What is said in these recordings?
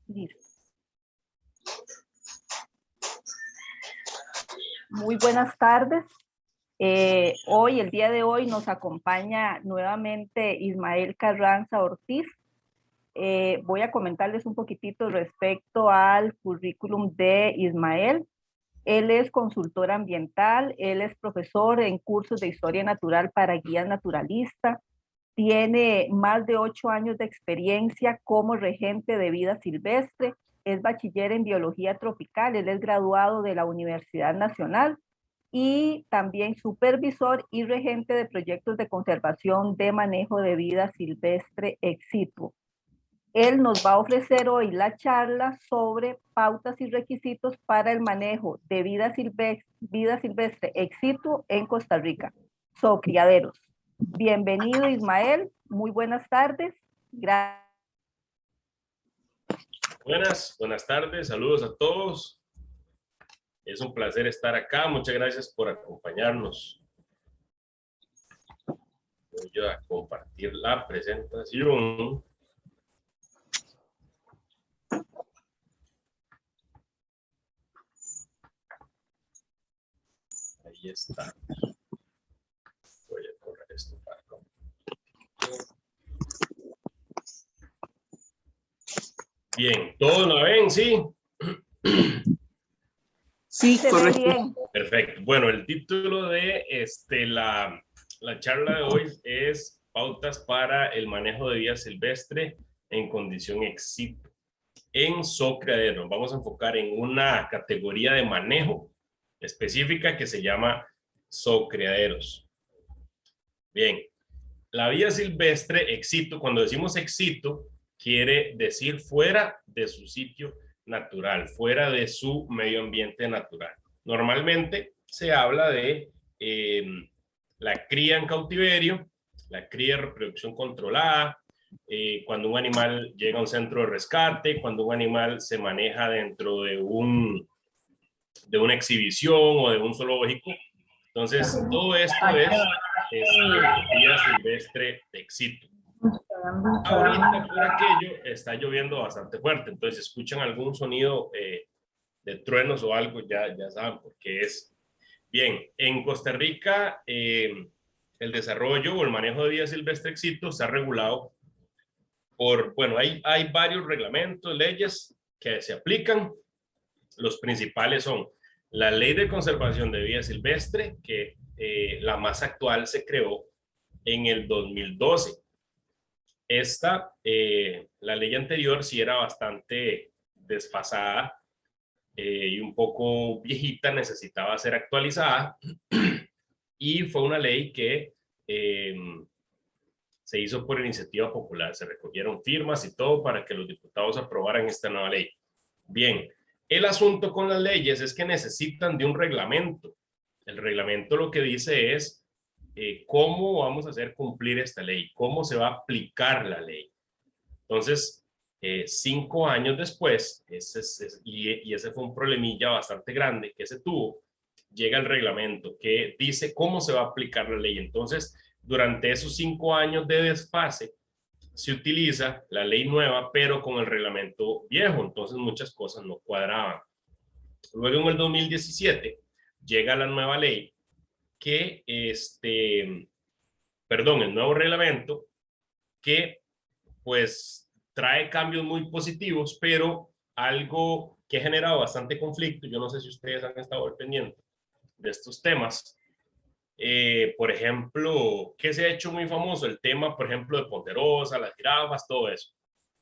Listo. Muy buenas tardes. El día de hoy, nos acompaña nuevamente Ismael Carranza Ortiz. Voy a comentarles un poquitito respecto al currículum de Ismael. Él es consultor ambiental, él es profesor en cursos de historia natural para guías naturalistas, tiene más de 8 años de experiencia como regente de vida silvestre, es bachiller en biología tropical, él es graduado de la Universidad Nacional y también supervisor y regente de proyectos de conservación de manejo de vida silvestre ex situ. Él nos va a ofrecer hoy la charla sobre pautas y requisitos para el manejo de vida silvestre ex situ en Costa Rica, criaderos. Bienvenido, Ismael. Muy buenas tardes. Gracias. Buenas tardes. Saludos a todos. Es un placer estar acá. Muchas gracias por acompañarnos. Voy a compartir la presentación. Ahí está. Voy a correr esto para acá. Bien, ¿todos lo ven? ¿Sí? Sí, correcto. Bien. Perfecto. Bueno, el título de la charla de hoy es Pautas para el manejo de vida silvestre en condición ex situ en criaderos. Vamos a enfocar en una categoría de manejo específica que se llama criaderos. Bien, la vida silvestre ex situ, cuando decimos ex situ, quiere decir fuera de su sitio natural, fuera de su medio ambiente natural. Normalmente se habla de la cría en cautiverio, la cría de reproducción controlada, cuando un animal llega a un centro de rescate, cuando un animal se maneja dentro de una exhibición o de un zoológico. Entonces, todo esto es vida silvestre ex situ. Ahorita por aquello está lloviendo bastante fuerte, entonces si escuchan algún sonido de truenos o algo, ya saben por qué es. Bien, en Costa Rica el desarrollo o el manejo de vida silvestre ex situ está regulado por, bueno, hay varios reglamentos, leyes que se aplican. Los principales son la Ley de Conservación de Vida Silvestre, que la más actual se creó en el 2012. La ley anterior sí era bastante desfasada y un poco viejita, necesitaba ser actualizada, y fue una ley que se hizo por iniciativa popular, se recogieron firmas y todo para que los diputados aprobaran esta nueva ley. Bien, el asunto con las leyes es que necesitan de un reglamento. El reglamento lo que dice es cómo vamos a hacer cumplir esta ley, cómo se va a aplicar la ley. Entonces, 5 años después, y ese fue un problemilla bastante grande que se tuvo, llega el reglamento que dice cómo se va a aplicar la ley. Entonces, durante esos 5 años de desfase, se utiliza la ley nueva, pero con el reglamento viejo, entonces muchas cosas no cuadraban. Luego en el 2017 llega la nueva ley que, el nuevo reglamento que pues trae cambios muy positivos, pero algo que ha generado bastante conflicto. Yo no sé si ustedes han estado pendientes de estos temas. Por ejemplo, que se ha hecho muy famoso el tema, por ejemplo, de Ponderosa, las jirafas, todo eso.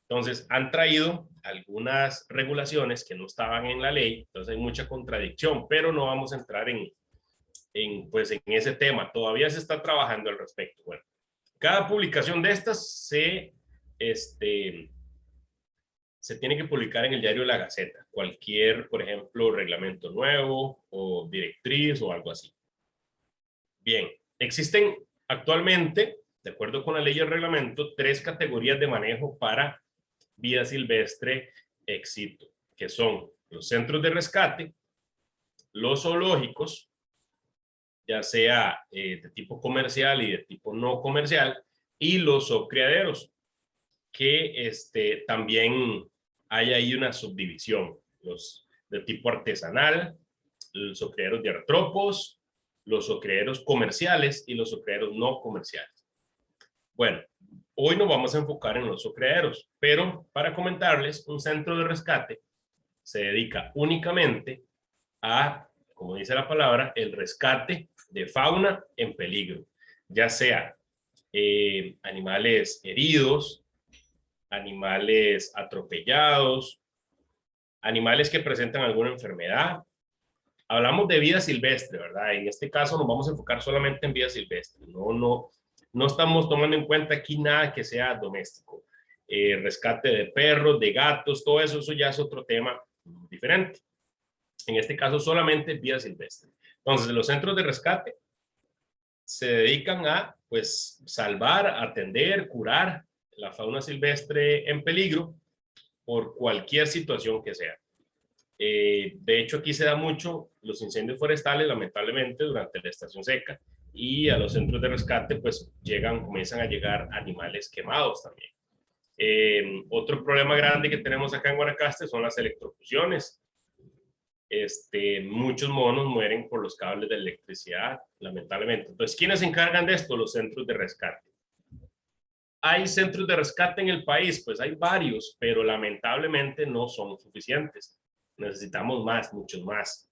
Entonces, han traído algunas regulaciones que no estaban en la ley, entonces hay mucha contradicción, pero no vamos a entrar en ese tema. Todavía se está trabajando al respecto. Bueno, cada publicación de estas se tiene que publicar en el diario La Gaceta. Cualquier, por ejemplo, reglamento nuevo o directriz o algo así. Bien, existen actualmente, de acuerdo con la ley y el reglamento, 3 categorías de manejo para vida silvestre ex situ, que son los centros de rescate, los zoológicos, ya sea de tipo comercial y de tipo no comercial, y los criaderos, que también hay ahí una subdivisión, los de tipo artesanal, los criaderos de artrópodos, los criaderos comerciales y los criaderos no comerciales. Bueno, hoy nos vamos a enfocar en los criaderos, pero para comentarles, un centro de rescate se dedica únicamente a, como dice la palabra, el rescate de fauna en peligro, ya sea animales heridos, animales atropellados, animales que presentan alguna enfermedad. Hablamos de vida silvestre, ¿verdad? En este caso nos vamos a enfocar solamente en vida silvestre. No estamos tomando en cuenta aquí nada que sea doméstico. Rescate de perros, de gatos, todo eso, eso ya es otro tema diferente. En este caso solamente vida silvestre. Entonces, los centros de rescate se dedican a, pues, salvar, atender, curar la fauna silvestre en peligro por cualquier situación que sea. De hecho, aquí se da mucho los incendios forestales, lamentablemente, durante la estación seca, y a los centros de rescate, pues, comienzan a llegar animales quemados también. Otro problema grande que tenemos acá en Guanacaste son las electrocuciones. Muchos monos mueren por los cables de electricidad, lamentablemente. Entonces, ¿quiénes se encargan de esto? Los centros de rescate. ¿Hay centros de rescate en el país? Pues hay varios, pero lamentablemente no son suficientes. Necesitamos más, muchos más,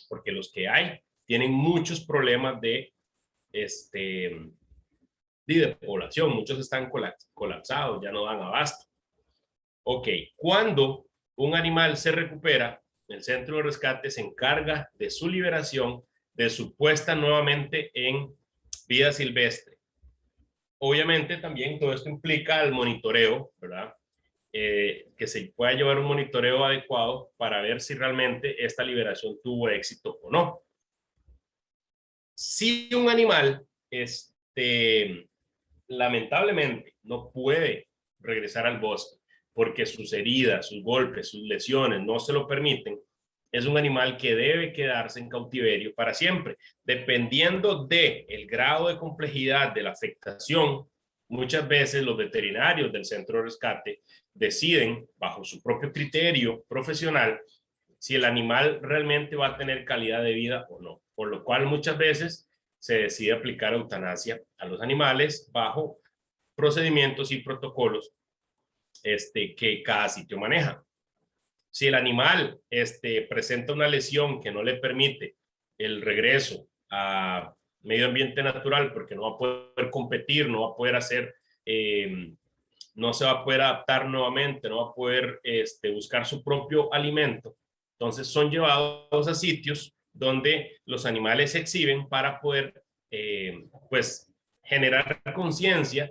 porque los que hay tienen muchos problemas de población. Muchos están colapsados, ya no dan abasto. Ok, cuando un animal se recupera, el centro de rescate se encarga de su liberación, de su puesta nuevamente en vida silvestre. Obviamente también todo esto implica el monitoreo, ¿verdad? Que se pueda llevar un monitoreo adecuado para ver si realmente esta liberación tuvo éxito o no. Si un animal, lamentablemente, no puede regresar al bosque porque sus heridas, sus golpes, sus lesiones no se lo permiten, es un animal que debe quedarse en cautiverio para siempre. Dependiendo del grado de complejidad de la afectación, muchas veces los veterinarios del centro de rescate deciden, bajo su propio criterio profesional, si el animal realmente va a tener calidad de vida o no. Por lo cual muchas veces se decide aplicar eutanasia a los animales bajo procedimientos y protocolos que cada sitio maneja. Si el animal presenta una lesión que no le permite el regreso a medio ambiente natural porque no va a poder competir, no va a poder hacer, no se va a poder adaptar nuevamente, no va a poder buscar su propio alimento, entonces son llevados a sitios donde los animales se exhiben para poder pues generar conciencia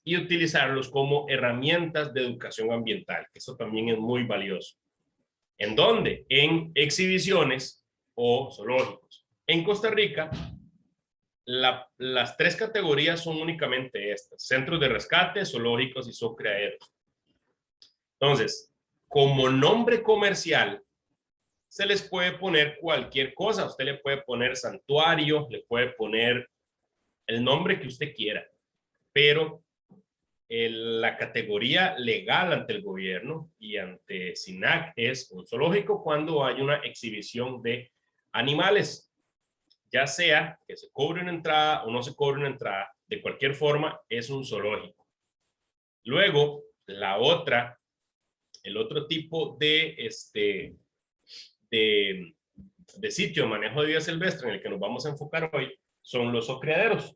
y utilizarlos como herramientas de educación ambiental, que eso también es muy valioso. ¿En dónde? En exhibiciones o zoológicos. En Costa Rica, las tres categorías son únicamente estas: centros de rescate, zoológicos y zoocriaderos. Entonces, como nombre comercial, se les puede poner cualquier cosa. Usted le puede poner santuario, le puede poner el nombre que usted quiera, pero la categoría legal ante el gobierno y ante SINAC es un zoológico cuando hay una exhibición de animales, ya sea que se cobre una entrada o no se cobre una entrada, de cualquier forma es un zoológico. Luego, el otro tipo de sitio de manejo de vida silvestre en el que nos vamos a enfocar hoy son los zoocriaderos,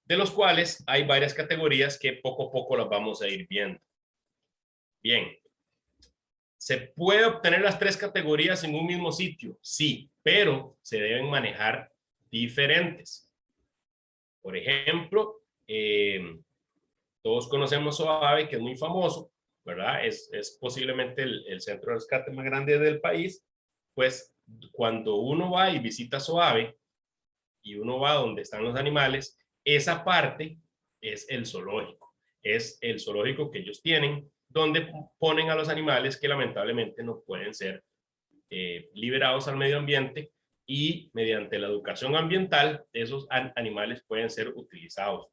de los cuales hay varias categorías que poco a poco las vamos a ir viendo. Bien, ¿se puede obtener las tres categorías en un mismo sitio? Sí, pero se deben manejar diferentes. Por ejemplo, todos conocemos Zoave, que es muy famoso, ¿verdad? Es posiblemente el centro de rescate más grande del país. Pues cuando uno va y visita Zoave y uno va donde están los animales, esa parte es el zoológico. Es el zoológico que ellos tienen, donde ponen a los animales que lamentablemente no pueden ser liberados al medio ambiente, y mediante la educación ambiental esos animales pueden ser utilizados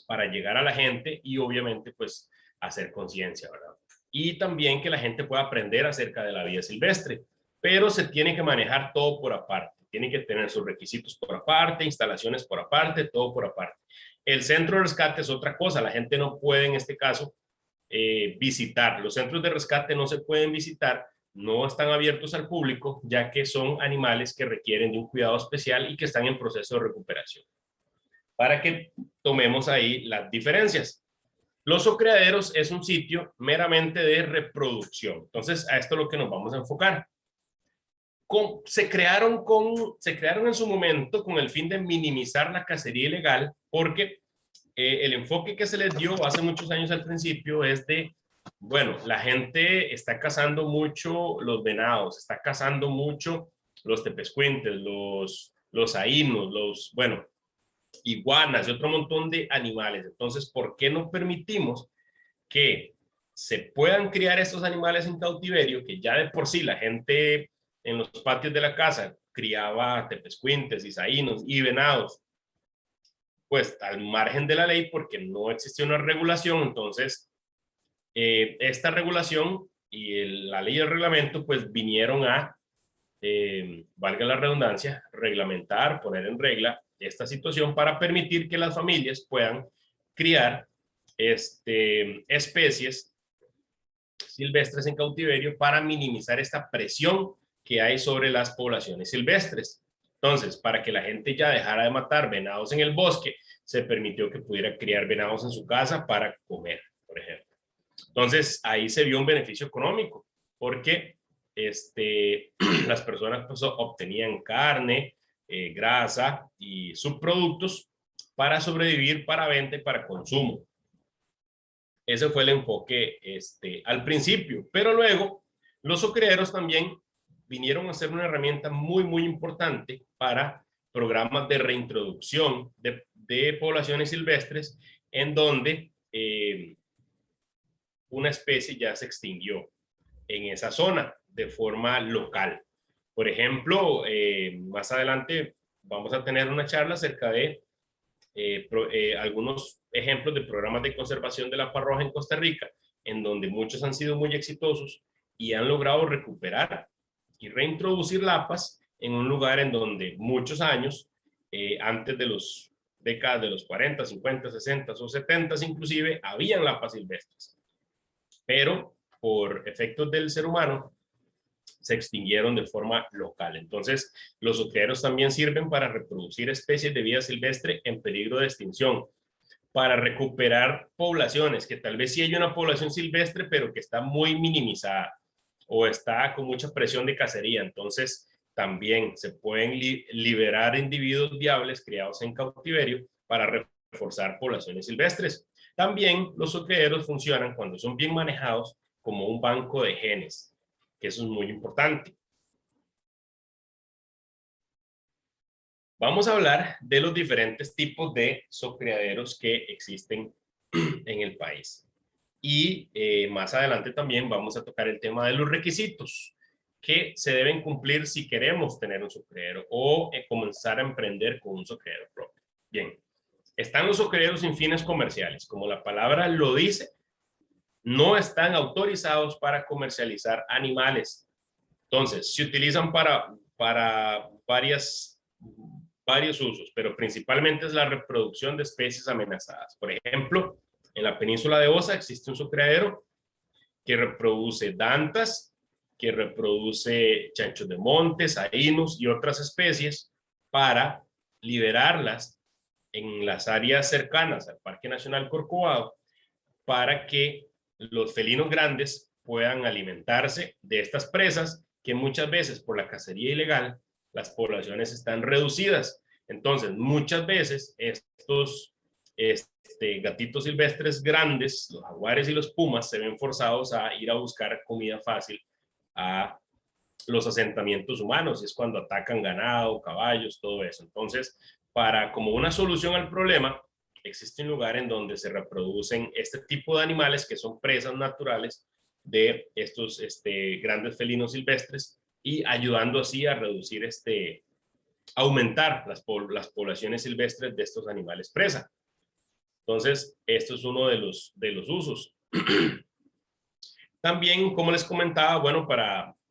para llegar a la gente y obviamente pues hacer conciencia, ¿verdad? y también que la gente pueda aprender acerca de la vida silvestre, pero se tiene que manejar todo por aparte. Tiene que tener sus requisitos por aparte, instalaciones por aparte, todo por aparte. El centro de rescate es otra cosa. La gente no puede en este caso visitar. Los centros de rescate no se pueden visitar, no están abiertos al público, ya que son animales que requieren de un cuidado especial y que están en proceso de recuperación. Para que tomemos ahí las diferencias. Los zoocreaderos es un sitio meramente de reproducción. Entonces, a esto es lo que nos vamos a enfocar. Se crearon en su momento con el fin de minimizar la cacería ilegal, porque el enfoque que se les dio hace muchos años al principio es de, bueno, la gente está cazando mucho los venados, está cazando mucho los tepezcuintes, los ainos, bueno, iguanas y otro montón de animales. Entonces, ¿por qué no permitimos que se puedan criar estos animales en cautiverio, que ya de por sí la gente en los patios de la casa criaba tepezcuintes, isaínos y venados, pues al margen de la ley, porque no existía una regulación? Entonces, esta regulación y la ley y el reglamento pues vinieron a, valga la redundancia, reglamentar, poner en regla esta situación para permitir que las familias puedan criar especies silvestres en cautiverio para minimizar esta presión que hay sobre las poblaciones silvestres. Entonces, para que la gente ya dejara de matar venados en el bosque, se permitió que pudiera criar venados en su casa para comer, por ejemplo. Entonces, ahí se vio un beneficio económico, porque las personas pues, obtenían carne, grasa y subproductos para sobrevivir, para venta y para consumo. Ese fue el enfoque al principio, pero luego los zoocreeros también vinieron a ser una herramienta muy, muy importante para programas de reintroducción de poblaciones silvestres en donde una especie ya se extinguió en esa zona de forma local. Por ejemplo, más adelante vamos a tener una charla acerca de algunos ejemplos de programas de conservación de la parroja en Costa Rica, en donde muchos han sido muy exitosos y han logrado recuperar y reintroducir lapas en un lugar en donde muchos años, antes de los décadas de los 40, 50, 60 o 70 inclusive, habían lapas silvestres. Pero por efectos del ser humano, se extinguieron de forma local. Entonces, los zoocreeros también sirven para reproducir especies de vida silvestre en peligro de extinción, para recuperar poblaciones, que tal vez sí hay una población silvestre, pero que está muy minimizada o está con mucha presión de cacería. Entonces, también se pueden liberar individuos viables criados en cautiverio para reforzar poblaciones silvestres. También los zoocreeros funcionan cuando son bien manejados como un banco de genes, que eso es muy importante. Vamos a hablar de los diferentes tipos de zoocreaderos que existen en el país. Y más adelante también vamos a tocar el tema de los requisitos que se deben cumplir si queremos tener un zoocreadero o comenzar a emprender con un zoocreadero propio. Bien, están los zoocreaderos sin fines comerciales. Como la palabra lo dice, no están autorizados para comercializar animales. Entonces, se utilizan para varios usos, pero principalmente es la reproducción de especies amenazadas. Por ejemplo, en la península de Osa existe un zoocreadero que reproduce dantas, que reproduce chanchos de montes, ainos y otras especies para liberarlas en las áreas cercanas al Parque Nacional Corcovado para que los felinos grandes puedan alimentarse de estas presas que muchas veces por la cacería ilegal las poblaciones están reducidas. Entonces, muchas veces estos gatitos silvestres grandes, los jaguares y los pumas, se ven forzados a ir a buscar comida fácil a los asentamientos humanos, y es cuando atacan ganado, caballos, todo eso. Entonces, como una solución al problema, existe un lugar en donde se reproducen este tipo de animales que son presas naturales de estos grandes felinos silvestres y ayudando así a reducir aumentar las poblaciones silvestres de estos animales presa. Entonces, esto es uno de los usos. También, como les comentaba, bueno,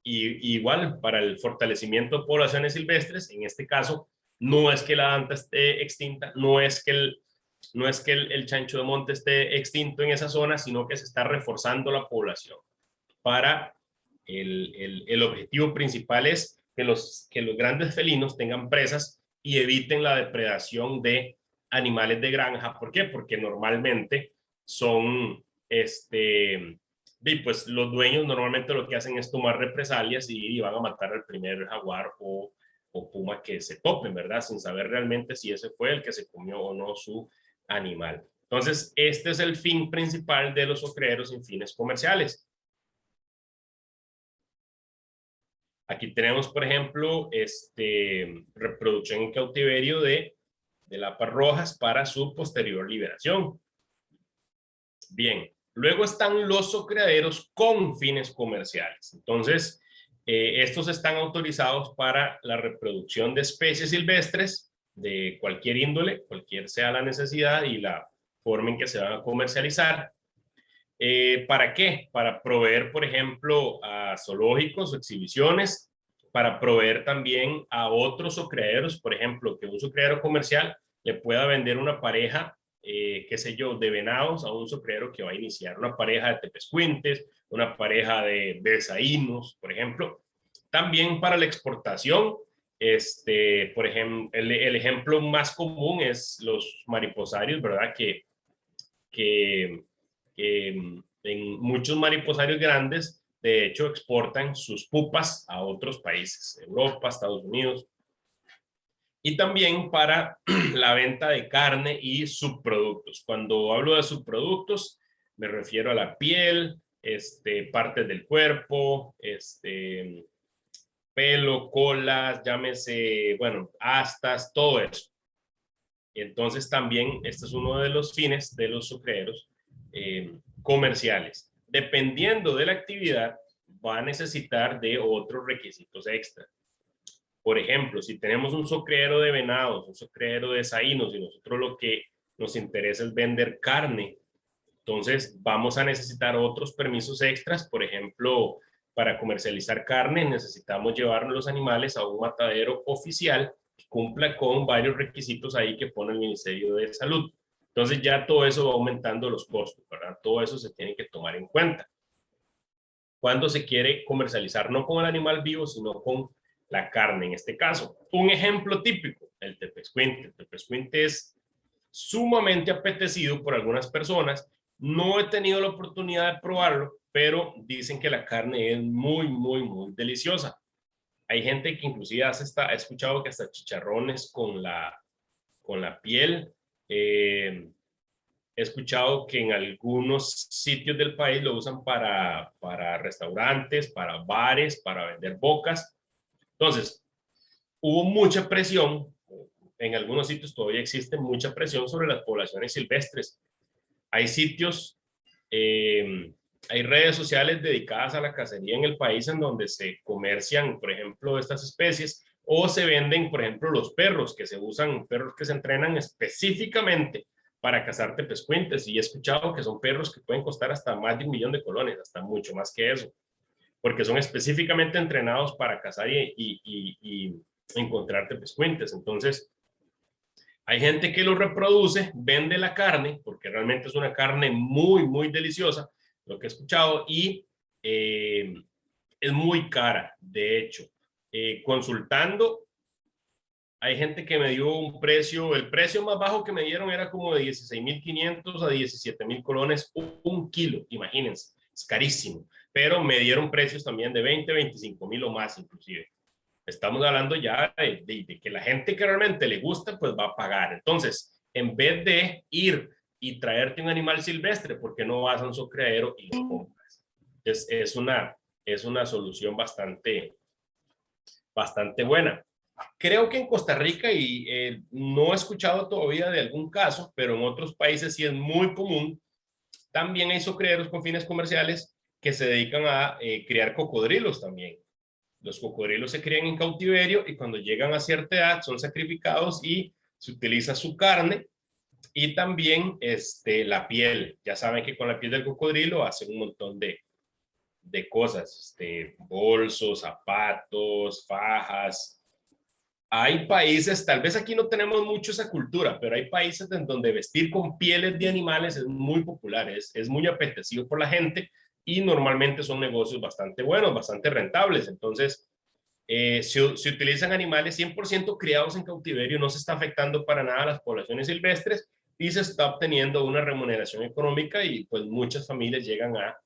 igual para el fortalecimiento de poblaciones silvestres, en este caso, no es que la anta esté extinta, no es que el chancho de monte esté extinto en esa zona, sino que se está reforzando la población. Para el objetivo principal es que los grandes felinos tengan presas y eviten la depredación de animales de granja. ¿Por qué? Porque normalmente son, y pues los dueños normalmente lo que hacen es tomar represalias y van a matar al primer jaguar o puma que se topen, ¿verdad? Sin saber realmente si ese fue el que se comió o no su animal. Entonces, este es el fin principal de los ocreeros sin fines comerciales. Aquí tenemos, por ejemplo, reproducción en cautiverio de lapas rojas para su posterior liberación. Bien, luego están los ocreaderos con fines comerciales. Entonces, estos están autorizados para la reproducción de especies silvestres de cualquier índole, cualquier sea la necesidad y la forma en que se van a comercializar. ¿Para qué? Para proveer, por ejemplo, a zoológicos, exhibiciones, para proveer también a otros ocreaderos, por ejemplo, que un criadero comercial le pueda vender una pareja, qué sé yo, de venados a un criadero que va a iniciar, una pareja de tepezcuintes, una pareja de saínos, por ejemplo. También para la exportación, por ejemplo, el ejemplo más común es los mariposarios, ¿verdad? Que en muchos mariposarios grandes, de hecho, exportan sus pupas a otros países, Europa, Estados Unidos, y también para la venta de carne y subproductos. Cuando hablo de subproductos, me refiero a la piel, partes del cuerpo, pelo, colas, llámese, bueno, astas, todo eso. Entonces también este es uno de los fines de los sucreros comerciales. Dependiendo de la actividad, va a necesitar de otros requisitos extra. Por ejemplo, si tenemos un sucrero de venados, un sucrero de saínos y nosotros lo que nos interesa es vender carne, entonces vamos a necesitar otros permisos extras. Por ejemplo, para comercializar carne necesitamos llevar los animales a un matadero oficial que cumpla con varios requisitos ahí que pone el Ministerio de Salud. Entonces ya todo eso va aumentando los costos, ¿verdad? Todo eso se tiene que tomar en cuenta cuando se quiere comercializar, no con el animal vivo, sino con la carne en este caso. Un ejemplo típico, el tepezcuinte. El tepezcuinte es sumamente apetecido por algunas personas. No he tenido la oportunidad de probarlo, pero dicen que la carne es muy, muy, muy deliciosa. Hay gente que inclusive he escuchado que hasta chicharrones con la piel. He escuchado que en algunos sitios del país lo usan para restaurantes, para bares, para vender bocas. Entonces, hubo mucha presión, en algunos sitios todavía existe mucha presión sobre las poblaciones silvestres. Hay sitios, hay redes sociales dedicadas a la cacería en el país en donde se comercian, por ejemplo, estas especies o se venden, por ejemplo, los perros que se usan, perros que se entrenan específicamente para cazar tepezcuintes, y he escuchado que son perros que pueden costar hasta más de 1 millón de colones, hasta mucho más que eso, porque son específicamente entrenados para cazar y encontrar tepezcuintes. Entonces, hay gente que lo reproduce, vende la carne, porque realmente es una carne muy, muy deliciosa, lo que he escuchado, y es muy cara, de hecho. Consultando, hay gente que me dio un precio, el precio más bajo que me dieron era como de 16.500 a 17.000 colones un kilo, imagínense, es carísimo, pero me dieron precios también de 20, 25.000 o más inclusive. Estamos hablando ya de que la gente que realmente le gusta, pues va a pagar. Entonces, en vez de ir y traerte un animal silvestre, ¿por qué no vas a un criadero y lo compras? Es una solución bastante buena. Creo que en Costa Rica, y no he escuchado todavía de algún caso, pero en otros países sí es muy común, también hay criaderos con fines comerciales que se dedican a criar cocodrilos también. Los cocodrilos se crían en cautiverio y cuando llegan a cierta edad son sacrificados y se utiliza su carne y también la piel. Ya saben que con la piel del cocodrilo hacen un montón de cosas, bolsos, zapatos, fajas. Hay países, tal vez aquí no tenemos mucho esa cultura, pero hay países en donde vestir con pieles de animales es muy popular, es muy apetecido por la gente y normalmente son negocios bastante buenos, bastante rentables. Entonces, se utilizan animales 100% criados en cautiverio, no se está afectando para nada a las poblaciones silvestres y se está obteniendo una remuneración económica y pues muchas familias llegan a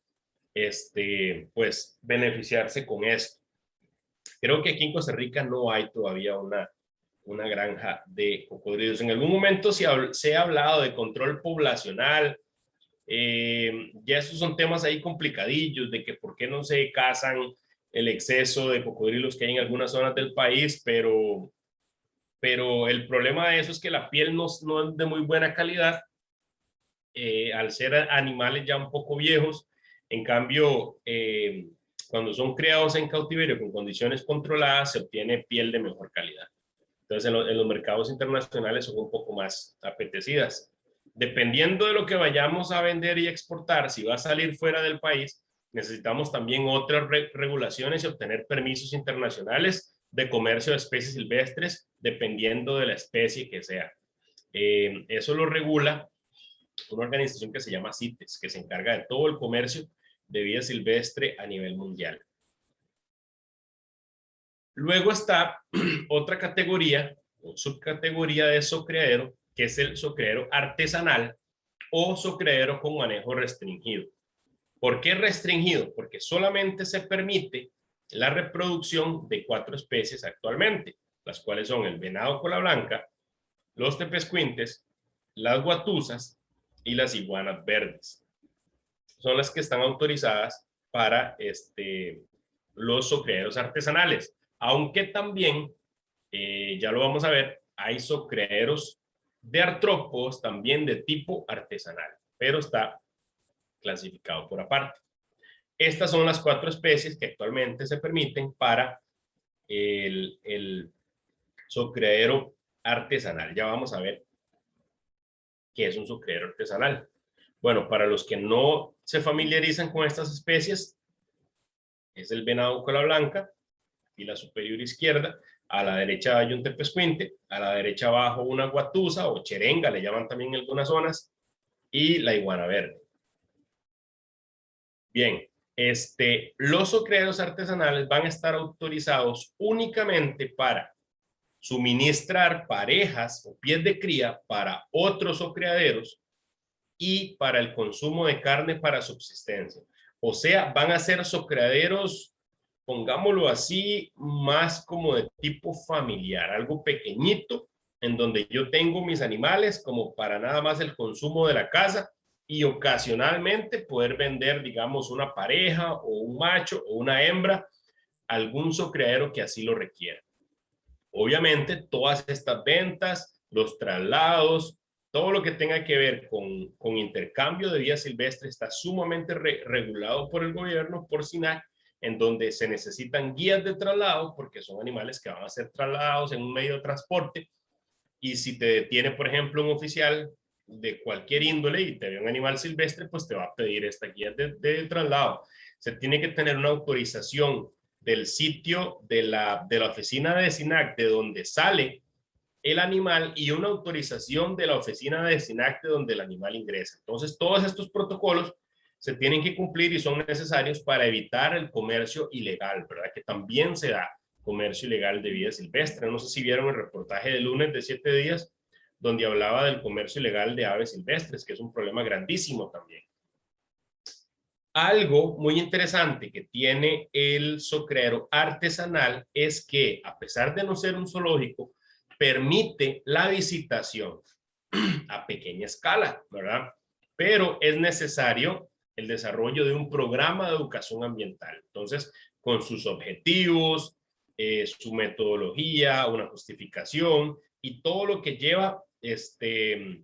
pues beneficiarse con esto. Creo que aquí en Costa Rica no hay todavía una granja de cocodrilos. En algún momento se ha hablado de control poblacional. Ya esos son temas ahí complicadillos, de que por qué no se cazan el exceso de cocodrilos que hay en algunas zonas del país, pero el problema de eso es que la piel no es de muy buena calidad, al ser animales ya un poco viejos. En cambio, cuando son criados en cautiverio con condiciones controladas, se obtiene piel de mejor calidad. Entonces, en los mercados internacionales son un poco más apetecidas. Dependiendo de lo que vayamos a vender y exportar, si va a salir fuera del país, necesitamos también otras regulaciones y obtener permisos internacionales de comercio de especies silvestres, dependiendo de la especie que sea. Eso lo regula una organización que se llama CITES, que se encarga de todo el comercio de vida silvestre a nivel mundial. Luego está otra categoría o subcategoría de zoocreadero, que es el zoocreadero artesanal o zoocreadero con manejo restringido. ¿Por qué restringido? Porque solamente se permite la reproducción de 4 especies actualmente, las cuales son el venado cola blanca, los tepezcuintes, las guatusas y las iguanas verdes. Son las que están autorizadas para los zoocreaderos artesanales, aunque también, ya lo vamos a ver, hay zoocreaderos de artrópodos también de tipo artesanal, pero está clasificado por aparte. Estas son las 4 especies que actualmente se permiten para el zoocreadero artesanal. Ya vamos a ver qué es un zoocreadero artesanal. Bueno, para los que no se familiarizan con estas especies, es el venado cola blanca, y la superior izquierda. A la derecha hay un tepezcuinte, a la derecha abajo una guatusa o cherenga, le llaman también en algunas zonas, y la iguana verde. Bien, los zoocreaderos artesanales van a estar autorizados únicamente para suministrar parejas o pies de cría para otros zoocreaderos y para el consumo de carne para subsistencia. O sea, van a ser zoocreaderos, pongámoslo así, más como de tipo familiar, algo pequeñito, en donde yo tengo mis animales como para nada más el consumo de la casa y ocasionalmente poder vender, digamos, una pareja o un macho o una hembra, algún zoocreadero que así lo requiera. Obviamente, todas estas ventas, los traslados, todo lo que tenga que ver con intercambio de vida silvestre está sumamente regulado por el gobierno, por SINAC, en donde se necesitan guías de traslado, porque son animales que van a ser trasladados en un medio de transporte. Y si te detiene, por ejemplo, un oficial de cualquier índole y te ve un animal silvestre, pues te va a pedir esta guía de traslado. Se tiene que tener una autorización del sitio de la oficina de SINAC de donde sale el animal y una autorización de la oficina de SINAC de donde el animal ingresa. Entonces, todos estos protocolos se tienen que cumplir y son necesarios para evitar el comercio ilegal, ¿verdad? Que también se da comercio ilegal de vida silvestre. No sé si vieron el reportaje de lunes de 7 días, donde hablaba del comercio ilegal de aves silvestres, que es un problema grandísimo también. Algo muy interesante que tiene el zoocreadero artesanal es que, a pesar de no ser un zoológico, permite la visitación a pequeña escala, ¿verdad? Pero es necesario el desarrollo de un programa de educación ambiental. Entonces, con sus objetivos, su metodología, una justificación y todo lo que lleva el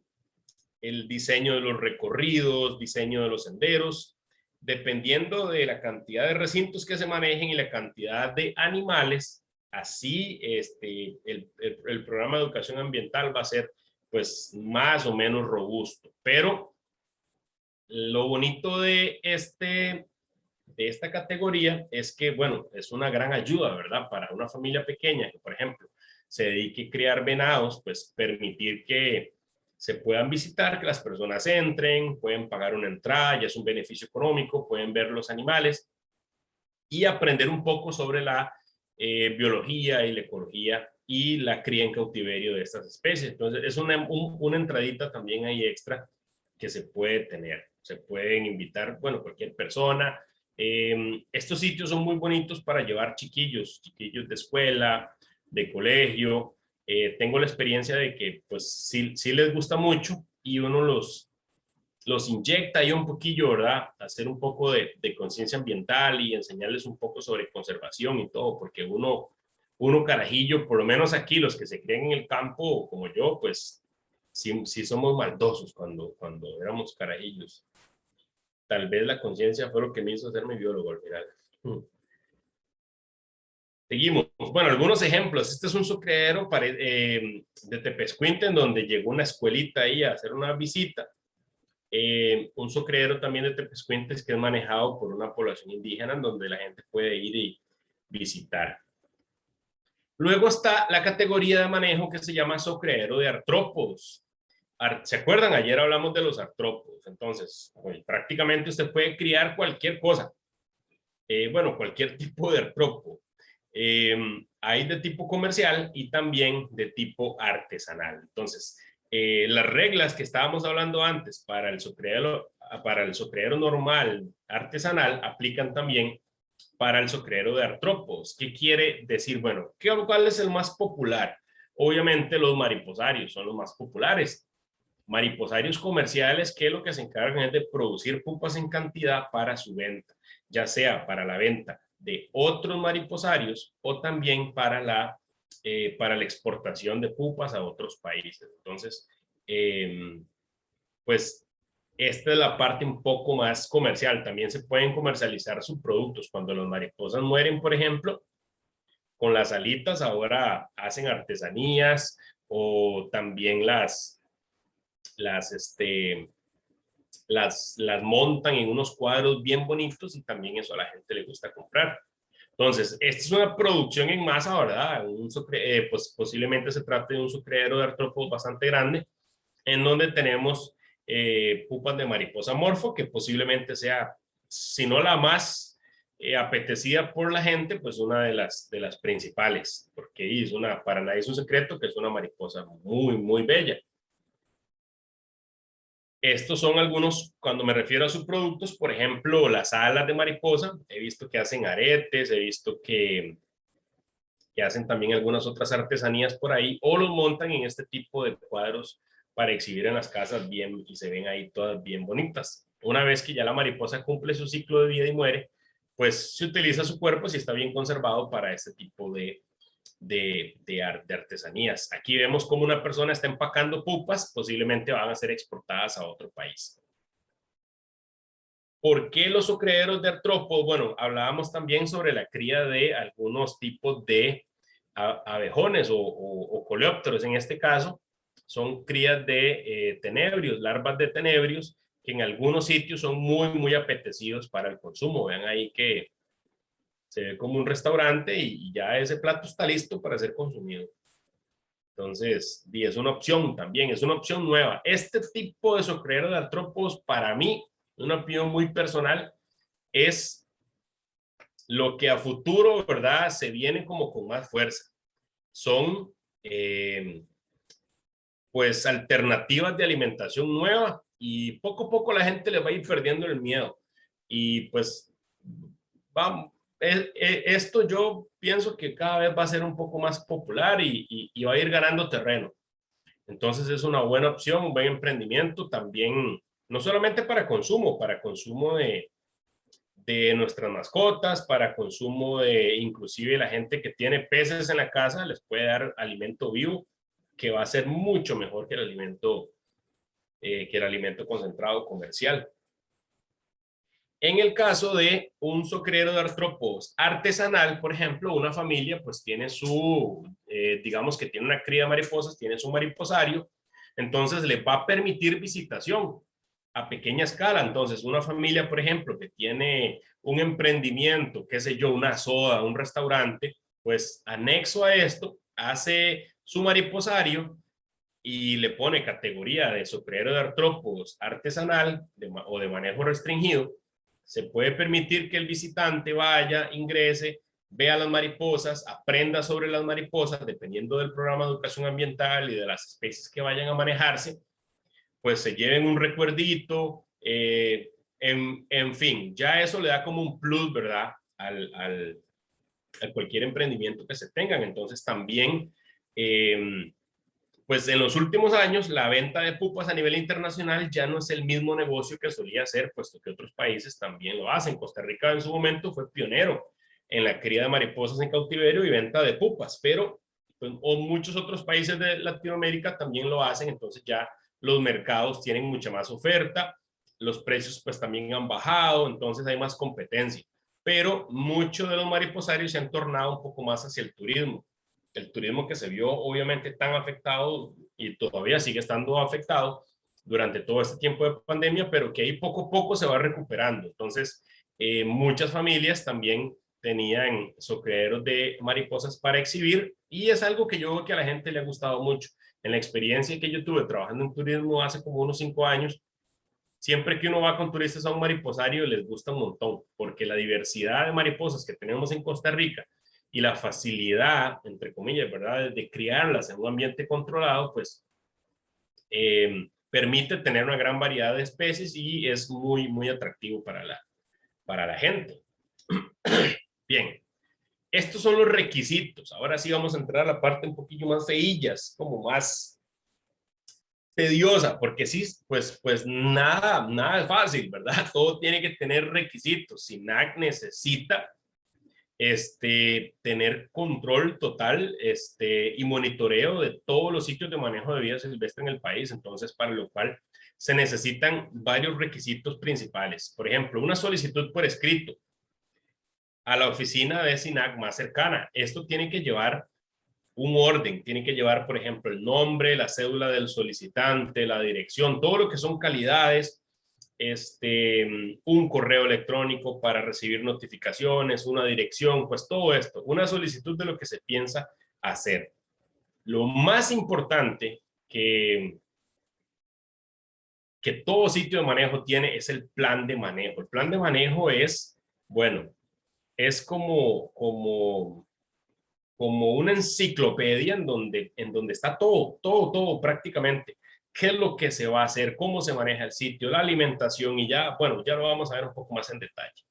diseño de los recorridos, diseño de los senderos, dependiendo de la cantidad de recintos que se manejen y la cantidad de animales, así el programa de educación ambiental va a ser pues más o menos robusto. Pero lo bonito de de esta categoría es que, bueno, es una gran ayuda, ¿verdad? Para una familia pequeña que, por ejemplo, se dedique a criar venados, pues permitir que se puedan visitar, que las personas entren, pueden pagar una entrada, ya es un beneficio económico, pueden ver los animales y aprender un poco sobre la biología y la ecología y la cría en cautiverio de estas especies. Entonces, es una entradita también ahí extra que se puede tener. Se pueden invitar, bueno, cualquier persona. Estos sitios son muy bonitos para llevar chiquillos de escuela, de colegio. Tengo la experiencia de que, pues, sí les gusta mucho y uno los inyecta ahí un poquillo, ¿verdad? Hacer un poco de conciencia ambiental y enseñarles un poco sobre conservación y todo, porque uno carajillo, por lo menos aquí los que se creen en el campo, como yo, pues sí somos maldosos cuando éramos carajillos. Tal vez la conciencia fue lo que me hizo hacerme biólogo al final. Seguimos. Bueno, algunos ejemplos. Este es un sucredero de Tepezcuinte, en donde llegó una escuelita ahí a hacer una visita. Un sucredero también de Tepezcuintes que es manejado por una población indígena, en donde la gente puede ir y visitar. Luego está la categoría de manejo que se llama sucredero de artrópodos. ¿Se acuerdan? Ayer hablamos de los artrópodos. Entonces, prácticamente usted puede criar cualquier cosa. Bueno, cualquier tipo de artrópodo. Hay de tipo comercial y también de tipo artesanal. Entonces, las reglas que estábamos hablando antes para el sucredero normal artesanal aplican también para el sucredero de artrópodos. ¿Qué quiere decir? Bueno, ¿cuál es el más popular? Obviamente los mariposarios son los más populares. Mariposarios comerciales que lo que se encargan es de producir pupas en cantidad para su venta, ya sea para la venta de otros mariposarios o también para la exportación de pupas a otros países. Entonces, pues esta es la parte un poco más comercial. También se pueden comercializar subproductos. Cuando las mariposas mueren, por ejemplo, con las alitas ahora hacen artesanías o también las montan en unos cuadros bien bonitos y también eso a la gente le gusta comprar. Entonces, esta es una producción en masa, ¿verdad? Pues posiblemente se trate de un sucredero de artrópodos bastante grande, en donde tenemos pupas de mariposa morfo, que posiblemente sea, si no la más apetecida por la gente, pues una de las principales, porque para nadie es un secreto que es una mariposa muy, muy bella. Estos son algunos, cuando me refiero a subproductos, por ejemplo, las alas de mariposa. He visto que hacen aretes, he visto que hacen también algunas otras artesanías por ahí, o los montan en este tipo de cuadros para exhibir en las casas bien y se ven ahí todas bien bonitas. Una vez que ya la mariposa cumple su ciclo de vida y muere, pues se utiliza su cuerpo si está bien conservado para este tipo de artesanías. Aquí vemos cómo una persona está empacando pupas, posiblemente van a ser exportadas a otro país. ¿Por qué los sucrederos de artrópodos? Bueno, hablábamos también sobre la cría de algunos tipos de abejones o coleópteros. En este caso, son crías de tenebrios, larvas de tenebrios, que en algunos sitios son muy, muy apetecidos para el consumo. Vean ahí que se ve como un restaurante y ya ese plato está listo para ser consumido. Entonces, y es una opción también, es una opción nueva. Este tipo de sucredero de artrópodos, para mí, una opinión muy personal, es lo que a futuro, ¿verdad? Se viene como con más fuerza. Son, pues, alternativas de alimentación nueva y poco a poco la gente le va a ir perdiendo el miedo. Y pues, vamos, esto yo pienso que cada vez va a ser un poco más popular y va a ir ganando terreno. Entonces es una buena opción, un buen emprendimiento también, no solamente para consumo de nuestras mascotas, para consumo de inclusive la gente que tiene peces en la casa, les puede dar alimento vivo que va a ser mucho mejor que el alimento concentrado comercial. En el caso de un sucredero de artrópodos artesanal, por ejemplo, una familia pues tiene digamos que tiene una cría de mariposas, tiene su mariposario, entonces le va a permitir visitación. a pequeña escala. Entonces, una familia, por ejemplo, que tiene un emprendimiento, qué sé yo, una soda, un restaurante, pues anexo a esto, hace su mariposario y le pone categoría de socorrero de artrópodos artesanal o de manejo restringido. Se puede permitir que el visitante vaya, ingrese, vea las mariposas, aprenda sobre las mariposas, dependiendo del programa de educación ambiental y de las especies que vayan a manejarse, pues se lleven un recuerdito, en fin, ya eso le da como un plus, ¿verdad? A cualquier emprendimiento que se tengan. Entonces también, pues en los últimos años, la venta de pupas a nivel internacional ya no es el mismo negocio que solía ser, puesto que otros países también lo hacen. Costa Rica en su momento fue pionero en la cría de mariposas en cautiverio y venta de pupas, pero pues, o muchos otros países de Latinoamérica también lo hacen, entonces ya los mercados tienen mucha más oferta, los precios pues también han bajado, entonces hay más competencia, pero muchos de los mariposarios se han tornado un poco más hacia el turismo que se vio obviamente tan afectado y todavía sigue estando afectado durante todo este tiempo de pandemia, pero que ahí poco a poco se va recuperando. Entonces, muchas familias también tenían soquederos de mariposas para exhibir y es algo que yo veo que a la gente le ha gustado mucho. En la experiencia que yo tuve trabajando en turismo hace como unos 5 años, siempre que uno va con turistas a un mariposario les gusta un montón, porque la diversidad de mariposas que tenemos en Costa Rica y la facilidad, entre comillas, ¿verdad?, de criarlas en un ambiente controlado, pues permite tener una gran variedad de especies y es muy, muy atractivo para la gente. Bien, estos son los requisitos. Ahora sí vamos a entrar a la parte un poquillo más feillas, como más tediosa, porque sí, pues nada es fácil, ¿verdad? Todo tiene que tener requisitos. SINAC necesita tener control total y monitoreo de todos los sitios de manejo de vida silvestre en el país, entonces para lo cual se necesitan varios requisitos principales. Por ejemplo, una solicitud por escrito a la oficina de SINAC más cercana. Esto tiene que llevar un orden, tiene que llevar, por ejemplo, el nombre, la cédula del solicitante, la dirección, todo lo que son calidades, un correo electrónico para recibir notificaciones, una dirección, pues todo esto, una solicitud de lo que se piensa hacer. Lo más importante que todo sitio de manejo tiene es el plan de manejo. El plan de manejo es, bueno, es como una enciclopedia en donde está todo prácticamente. ¿Qué es lo que se va a hacer? ¿Cómo se maneja el sitio? La alimentación y ya, bueno, ya lo vamos a ver un poco más en detalle.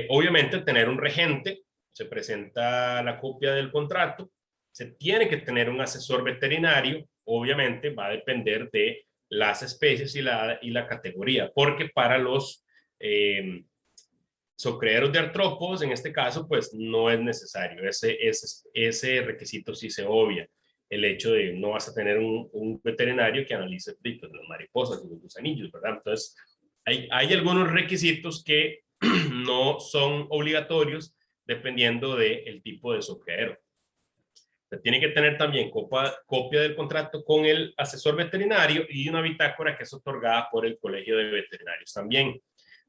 Obviamente tener un regente, se presenta la copia del contrato, se tiene que tener un asesor veterinario, obviamente va a depender de las especies y la categoría, porque para los socrideros de artrópodos, en este caso, pues no es necesario. Ese requisito sí se obvia. El hecho de no vas a tener un veterinario que analice pues, las mariposas y los gusanillos, ¿verdad? Entonces, hay algunos requisitos que no son obligatorios dependiendo del tipo de socridero. Se tiene que tener también copia del contrato con el asesor veterinario y una bitácora que es otorgada por el Colegio de Veterinarios. También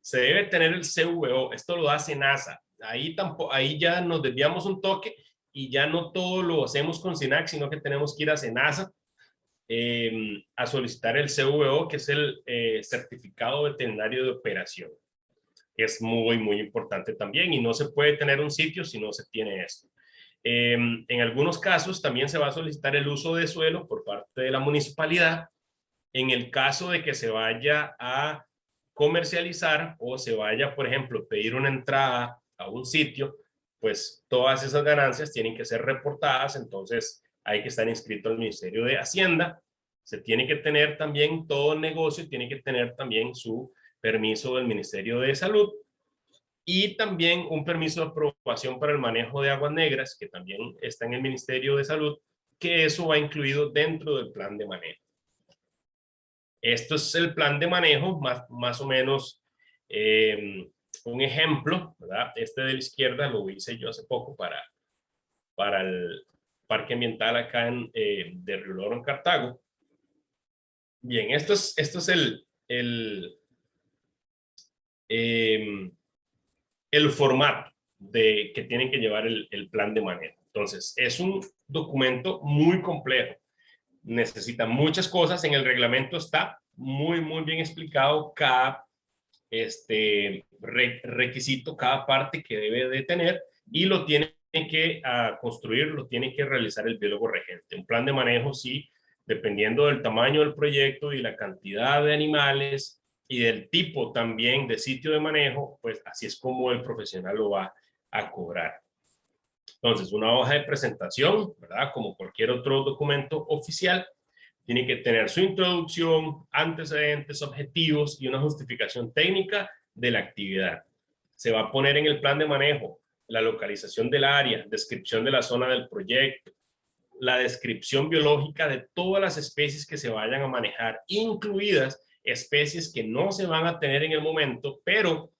se debe tener el CVO, esto lo hace NASA. Ahí ya nos desviamos un toque y ya no todo lo hacemos con SINAC, sino que tenemos que ir a SENASA a solicitar el CVO, que es el Certificado Veterinario de Operación, que es muy, muy importante también y no se puede tener un sitio si no se tiene esto. En algunos casos también se va a solicitar el uso de suelo por parte de la municipalidad en el caso de que se vaya a comercializar o se vaya, por ejemplo, pedir una entrada a un sitio, pues todas esas ganancias tienen que ser reportadas, entonces hay que estar inscrito al Ministerio de Hacienda, se tiene que tener también todo el negocio, tiene que tener también su permiso del Ministerio de Salud y también un permiso de aprobación para el manejo de aguas negras, que también está en el Ministerio de Salud, que eso va incluido dentro del plan de manejo. Esto es el plan de manejo, más o menos un ejemplo, ¿verdad? Este de la izquierda lo hice yo hace poco para el Parque Ambiental acá de Río Loro, en Cartago. Bien, esto es el formato que tienen que llevar el plan de manejo. Entonces, es un documento muy complejo. Necesita muchas cosas. En el reglamento está muy bien explicado cada requisito, cada parte que debe de tener, y lo tiene que construir, lo tiene que realizar el biólogo regente. Un plan de manejo, sí, dependiendo del tamaño del proyecto y la cantidad de animales y del tipo también de sitio de manejo, pues así es como el profesional lo va a cobrar. Entonces, una hoja de presentación, ¿verdad? Como cualquier otro documento oficial, tiene que tener su introducción, antecedentes, objetivos y una justificación técnica de la actividad. Se va a poner en el plan de manejo la localización del área, descripción de la zona del proyecto, la descripción biológica de todas las especies que se vayan a manejar, incluidas especies que no se van a tener en el momento, pero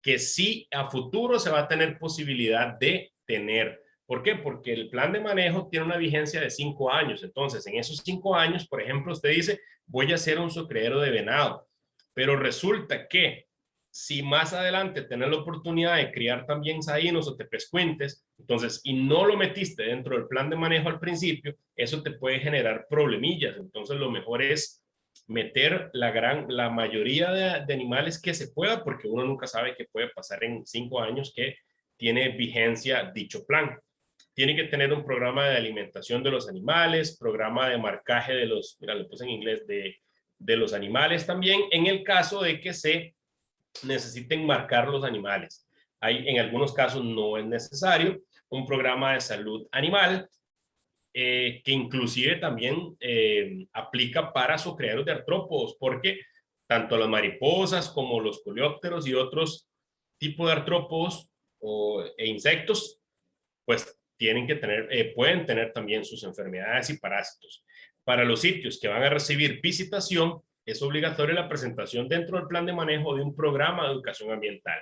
que sí a futuro se va a tener posibilidad de tener. ¿Por qué? Porque el plan de manejo tiene una vigencia de 5 años. Entonces, en esos 5 años, por ejemplo, usted dice, voy a hacer un sucreero de venado, pero resulta que si más adelante tenés la oportunidad de criar también saínos o tepezcuintes, entonces, y no lo metiste dentro del plan de manejo al principio, eso te puede generar problemillas. Entonces, lo mejor es meter la mayoría de animales que se pueda, porque uno nunca sabe qué puede pasar en 5 años que tiene vigencia dicho plan. Tiene que tener un programa de alimentación de los animales, programa de marcaje de los, mira, lo puse en inglés, de los animales también, en el caso de que se necesiten marcar los animales. En algunos casos no es necesario. Un programa de salud animal, que inclusive también aplica para sucreaderos de artrópodos, porque tanto las mariposas como los coleópteros y otros tipos de artrópodos e insectos, pues tienen que tener, pueden tener también sus enfermedades y parásitos. Para los sitios que van a recibir visitación, es obligatoria la presentación dentro del plan de manejo de un programa de educación ambiental.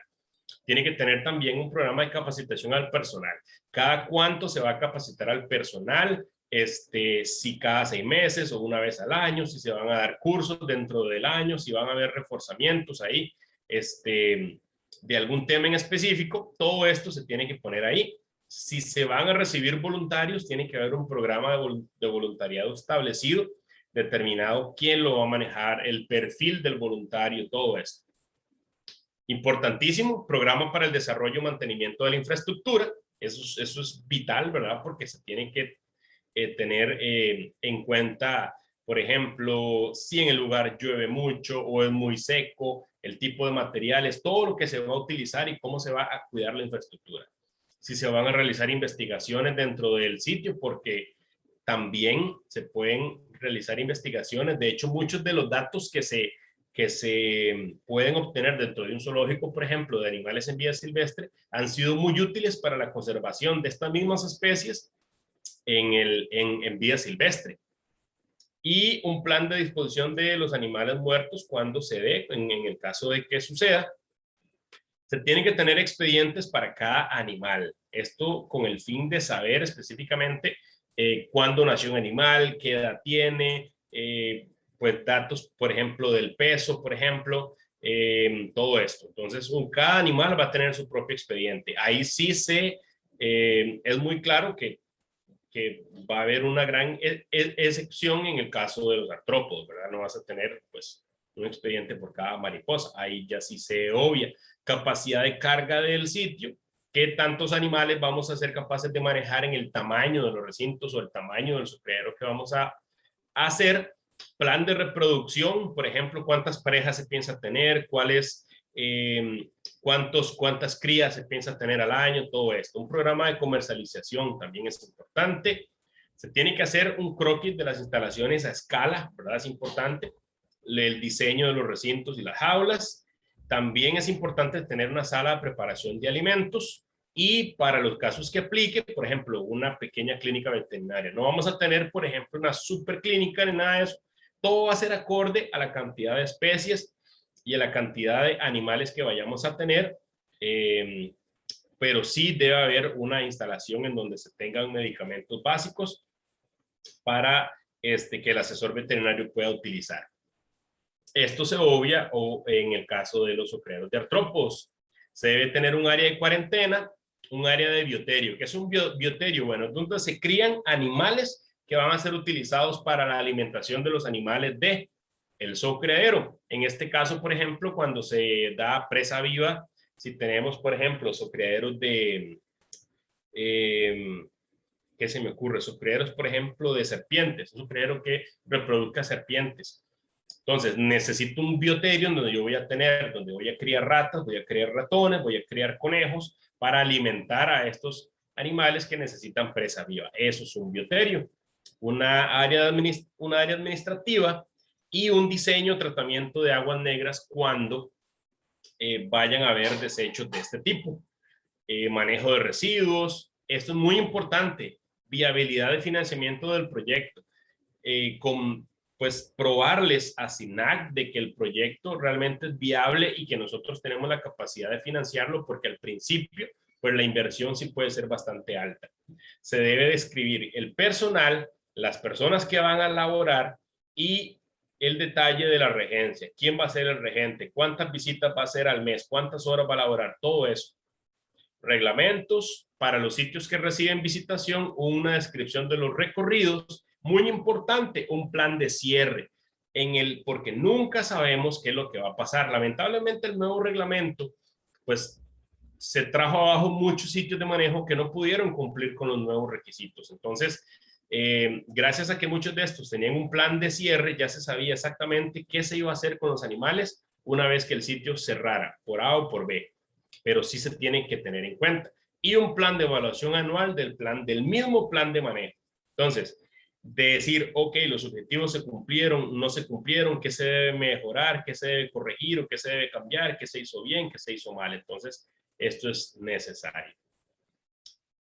Tiene que tener también un programa de capacitación al personal. ¿Cada cuánto se va a capacitar al personal? Si cada 6 meses o una vez al año, si se van a dar cursos dentro del año, si van a haber reforzamientos ahí, de algún tema en específico, todo esto se tiene que poner ahí. Si se van a recibir voluntarios, tiene que haber un programa de voluntariado establecido, determinado quién lo va a manejar, el perfil del voluntario, todo esto. Importantísimo, programa para el desarrollo y mantenimiento de la infraestructura. Eso es vital, ¿verdad? Porque se tiene que tener en cuenta, por ejemplo, si en el lugar llueve mucho o es muy seco, el tipo de materiales, todo lo que se va a utilizar y cómo se va a cuidar la infraestructura. Si se van a realizar investigaciones dentro del sitio, porque también se pueden realizar investigaciones. De hecho, muchos de los datos que se pueden obtener dentro de un zoológico, por ejemplo, de animales en vida silvestre, han sido muy útiles para la conservación de estas mismas especies en vida silvestre. Y un plan de disposición de los animales muertos cuando se dé, en el caso de que suceda. Se tienen que tener expedientes para cada animal. Esto con el fin de saber específicamente cuándo nació un animal, qué edad tiene, pues datos, por ejemplo, del peso, por ejemplo, todo esto. Entonces, cada animal va a tener su propio expediente. Ahí sí es muy claro que va a haber una gran excepción en el caso de los artrópodos, ¿verdad? No vas a tener, pues, un expediente por cada mariposa. Ahí ya sí se obvia. Capacidad de carga del sitio. ¿Qué tantos animales vamos a ser capaces de manejar en el tamaño de los recintos o el tamaño del sucreadero que vamos a hacer? Plan de reproducción, por ejemplo, cuántas parejas se piensa tener, cuántas crías se piensa tener al año, todo esto. Un programa de comercialización también es importante. Se tiene que hacer un croquis de las instalaciones a escala, ¿verdad? Es importante. El diseño de los recintos y las jaulas. También es importante tener una sala de preparación de alimentos, y para los casos que aplique, por ejemplo, una pequeña clínica veterinaria. No vamos a tener, por ejemplo, una super clínica ni nada de eso. Todo va a ser acorde a la cantidad de especies y a la cantidad de animales que vayamos a tener, pero sí debe haber una instalación en donde se tengan medicamentos básicos para que el asesor veterinario pueda utilizar. Esto se obvia o en el caso de los criaderos de artrópodos. Se debe tener un área de cuarentena, un área de bioterio. ¿Qué es un bioterio? Bueno, donde se crían animales que van a ser utilizados para la alimentación de los animales de el criadero. En este caso, por ejemplo, cuando se da presa viva, si tenemos, por ejemplo, criaderos de, ¿qué se me ocurre? Criaderos, por ejemplo, de serpientes, un criadero que reproduzca serpientes. Entonces, necesito un bioterio donde yo voy a tener, donde voy a criar ratas, voy a criar ratones, voy a criar conejos para alimentar a estos animales que necesitan presa viva. Eso es un bioterio. Una área administrativa y un diseño, tratamiento de aguas negras cuando vayan a haber desechos de este tipo. Manejo de residuos. Esto es muy importante. Viabilidad de financiamiento del proyecto. Pues probarles a SINAC de que el proyecto realmente es viable y que nosotros tenemos la capacidad de financiarlo, porque al principio pues la inversión sí puede ser bastante alta. Se debe describir el personal, las personas que van a laborar y el detalle de la regencia. ¿Quién va a ser el regente? ¿Cuántas visitas va a hacer al mes? ¿Cuántas horas va a laborar? Todo eso. Reglamentos para los sitios que reciben visitación, una descripción de los recorridos. Muy importante, un plan de cierre, porque nunca sabemos qué es lo que va a pasar. Lamentablemente el nuevo reglamento, pues se trajo abajo muchos sitios de manejo que no pudieron cumplir con los nuevos requisitos. Entonces, gracias a que muchos de estos tenían un plan de cierre, ya se sabía exactamente qué se iba a hacer con los animales una vez que el sitio cerrara, por A o por B. Pero sí se tienen que tener en cuenta. Y un plan de evaluación anual del mismo plan de manejo. Entonces, de decir, ok, los objetivos se cumplieron, no se cumplieron, qué se debe mejorar, qué se debe corregir o qué se debe cambiar, qué se hizo bien, qué se hizo mal. Entonces, esto es necesario.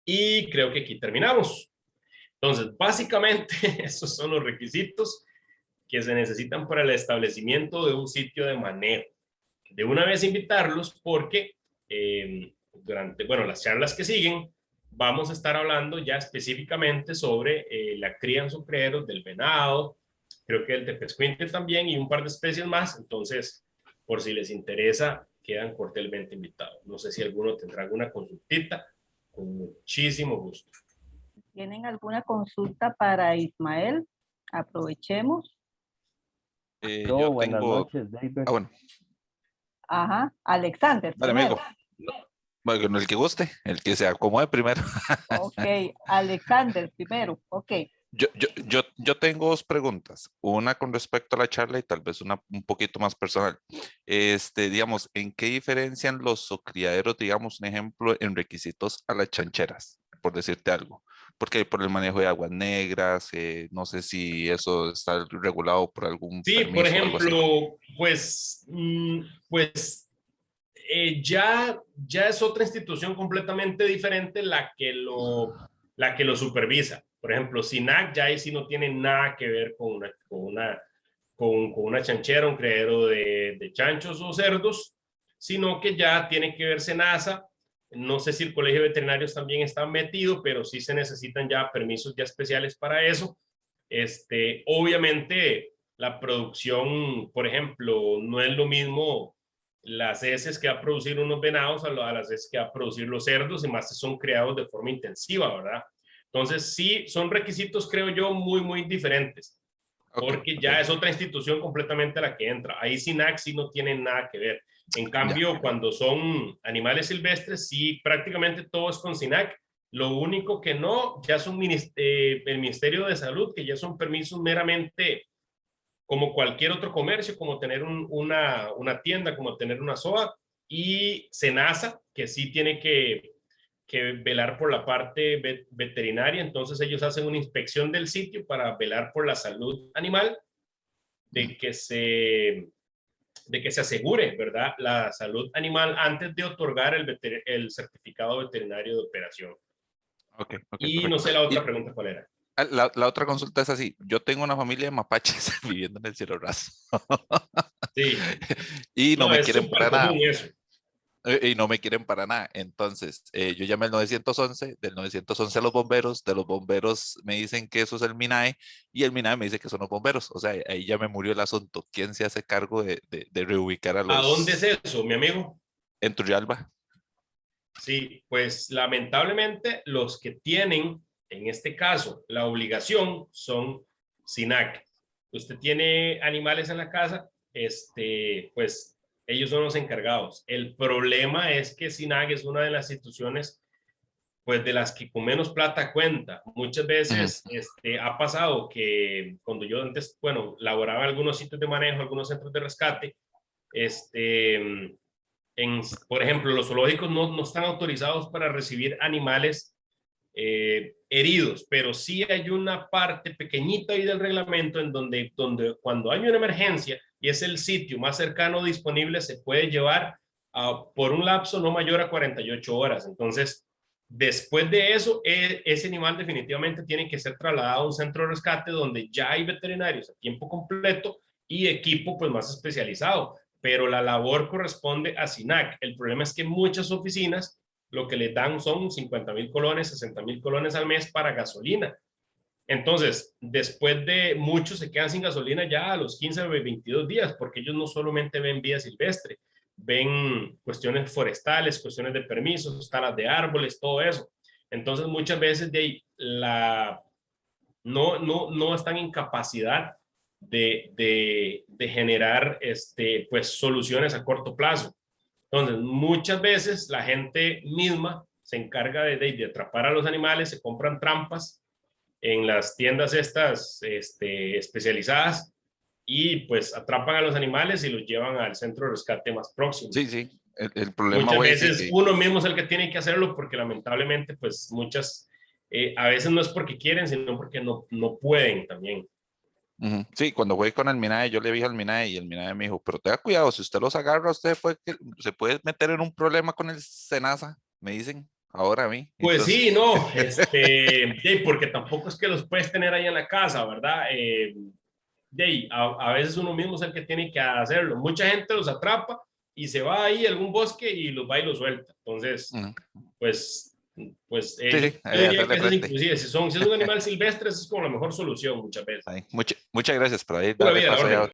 Y creo que aquí terminamos. Entonces, básicamente, esos son los requisitos que se necesitan para el establecimiento de un sitio de manejo. De una vez invitarlos porque durante, las charlas que siguen, vamos a estar hablando ya específicamente sobre la cría en criaderos del venado, creo que el tepezcuintle también y un par de especies más. Entonces, por si les interesa, quedan cordialmente invitados. No sé si alguno tendrá alguna consultita, con muchísimo gusto. ¿Tienen alguna consulta para Ismael? Aprovechemos. Yo buenas noches, David. Bueno. Ajá, Alexander. Vale, amigo. Bueno, el que guste, el que se acomode primero. Ok, Alexander primero, ok. Yo tengo dos preguntas, una con respecto a la charla y tal vez una un poquito más personal. Digamos, ¿en qué diferencian los criaderos, digamos, un ejemplo, en requisitos a las chancheras, por decirte algo? Porque por el manejo de aguas negras, no sé si eso está regulado por algún permiso. Sí, por ejemplo, ya es otra institución completamente diferente la que lo supervisa. Por ejemplo, SINAC ya ahí sí no tiene nada que ver con una chanchera, un criadero de chanchos o cerdos, sino que ya tiene que ver SENASA. No sé si el Colegio de Veterinarios también está metido, pero sí se necesitan ya permisos ya especiales para eso. Obviamente, la producción, por ejemplo, no es lo mismo las heces que va a producir unos venados a las heces que va a producir los cerdos, y más si son criados de forma intensiva, ¿verdad? Entonces, sí, son requisitos, creo yo, muy, muy diferentes, porque ya es otra institución completamente a la que entra. Ahí SINAC sí no tiene nada que ver. En cambio, cuando son animales silvestres, sí, prácticamente todo es con SINAC. Lo único que no, ya son el Ministerio de Salud, que ya son permisos meramente como cualquier otro comercio, como tener una tienda, como tener una SOA, y SENASA, que sí tiene que velar por la parte veterinaria. Entonces ellos hacen una inspección del sitio para velar por la salud animal, de que se asegure, ¿verdad?, la salud animal antes de otorgar el certificado veterinario de operación. Okay, y perfecto. No sé la otra pregunta cuál era. La otra consulta es así: yo tengo una familia de mapaches viviendo en el cielo raso. Sí. Y no me quieren para nada. Eso. Y no me quieren para nada. Entonces, yo llamé al 911, del 911 a los bomberos, de los bomberos me dicen que eso es el MINAE, y el MINAE me dice que son los bomberos. O sea, ahí ya me murió el asunto. ¿Quién se hace cargo de reubicar a ¿A dónde es los... eso, mi amigo? En Turrialba? Sí, pues lamentablemente los que tienen, en este caso, la obligación son SINAC. Usted tiene animales en la casa, pues ellos son los encargados. El problema es que SINAC es una de las instituciones, pues de las que con menos plata cuenta. Muchas veces ha pasado que cuando yo antes, bueno, laboraba en algunos sitios de manejo, algunos centros de rescate, por ejemplo, los zoológicos no están autorizados para recibir animales heridos, pero sí hay una parte pequeñita ahí del reglamento en donde cuando hay una emergencia y es el sitio más cercano disponible, se puede llevar por un lapso no mayor a 48 horas. Entonces, después de eso, ese animal definitivamente tiene que ser trasladado a un centro de rescate donde ya hay veterinarios a tiempo completo y equipo pues más especializado, pero la labor corresponde a SINAC. El problema es que muchas oficinas lo que les dan son 50,000 colones, 60,000 colones al mes para gasolina. Entonces, después de muchos se quedan sin gasolina ya a los 15 o 22 días, porque ellos no solamente ven vida silvestre, ven cuestiones forestales, cuestiones de permisos, talas de árboles, todo eso. Entonces, muchas veces no están en capacidad de generar pues, soluciones a corto plazo. Entonces, muchas veces la gente misma se encarga de atrapar a los animales, se compran trampas en las tiendas estas especializadas y pues atrapan a los animales y los llevan al centro de rescate más próximo. Sí, sí. El problema, muchas güey, veces sí, uno mismo es el que tiene que hacerlo porque lamentablemente pues a veces no es porque quieren, sino porque no pueden también. Sí, cuando voy con el MINAE, yo le dije al MINAE y el MINAE me dijo, pero tenga cuidado, si usted los agarra, usted se puede meter en un problema con el SENASA, me dicen ahora a mí. Pues Entonces, sí, no, porque tampoco es que los puedes tener ahí en la casa, ¿verdad? A veces uno mismo es el que tiene que hacerlo. Mucha gente los atrapa y se va ahí a algún bosque y los va y los suelta. Entonces, pues sí, yo sí, hay que diría que hacerle eso es frente. inclusive, si es un animal silvestre, eso es como la mejor solución muchas veces. Muchas gracias por ahí, Pura darle vida, la paso orden. allá.